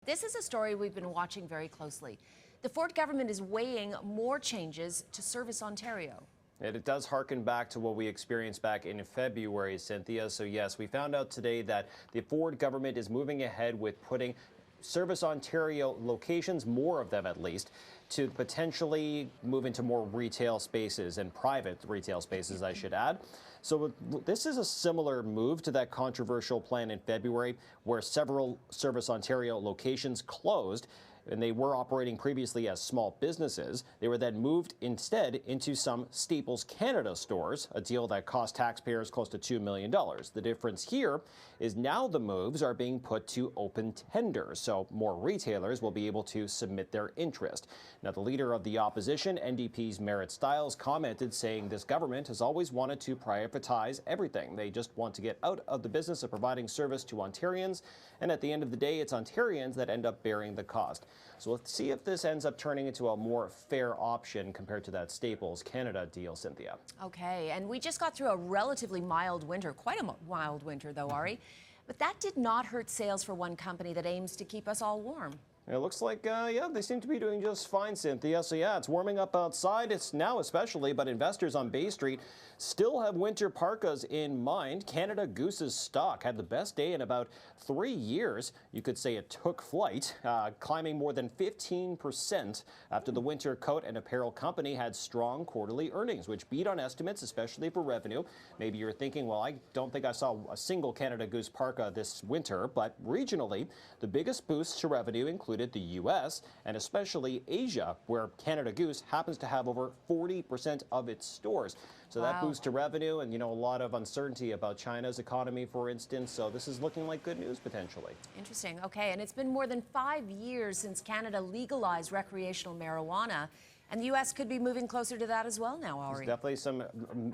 This is a story we've been watching very closely. The Ford government is weighing more changes to Service Ontario. And it does harken back to what we experienced back in February, Cynthia. So yes, we found out today that the Ford government is moving ahead with putting Service Ontario locations, more of them at least, to potentially move into more retail spaces and private retail spaces, I should add. So this is a similar move to that controversial plan in February where several Service Ontario locations closed, and they were operating previously as small businesses. They were then moved instead into some Staples Canada stores, a deal that cost taxpayers close to $2 million. The difference here is now the moves are being put to open tender, so more retailers will be able to submit their interest. Now, the leader of the opposition, NDP's Merritt Stiles, commented saying this government has always wanted to privatize everything. They just want to get out of the business of providing service to Ontarians, and at the end of the day, it's Ontarians that end up bearing the cost. So let's see if this ends up turning into a more fair option compared to that Staples Canada deal, Cynthia. Okay, and we just got through a relatively mild winter, quite a mild winter though, Ari. But that did not hurt sales for one company that aims to keep us all warm. It looks like, yeah, they seem to be doing just fine, Cynthia. So, yeah, it's warming up outside. It's now especially, but investors on Bay Street still have winter parkas in mind. Canada Goose's stock had the best day in about 3 years. You could say it took flight, climbing more than 15% after the winter coat and apparel company had strong quarterly earnings, which beat on estimates, especially for revenue. Maybe you're thinking, well, I don't think I saw a single Canada Goose parka this winter, but regionally, the biggest boosts to revenue included the U.S. and especially Asia, where Canada Goose happens to have over 40% of its stores. So that boosts to revenue and, a lot of uncertainty about China's economy, for instance. So this is looking like good news potentially. Interesting. Okay, and it's been more than 5 years since Canada legalized recreational marijuana. And the U.S. could be moving closer to that as well now, Ari. There's definitely some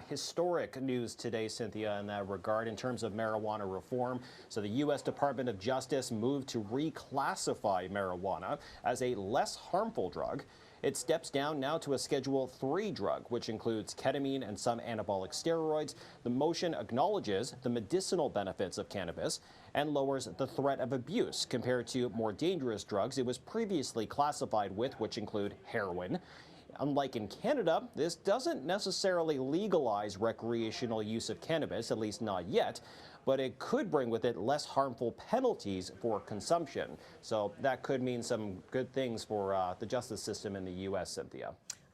historic news today, Cynthia, in that regard in terms of marijuana reform. So the U.S. Department of Justice moved to reclassify marijuana as a less harmful drug. It steps down now to a Schedule III drug, which includes ketamine and some anabolic steroids. The motion acknowledges the medicinal benefits of cannabis and lowers the threat of abuse compared to more dangerous drugs it was previously classified with, which include heroin. Unlike in Canada, this doesn't necessarily legalize recreational use of cannabis, at least not yet, but it could bring with it less harmful penalties for consumption. So that could mean some good things for the justice system in the U.S., Cynthia.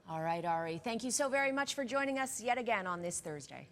All right, Ari. Thank you so very much for joining us yet again on this Thursday.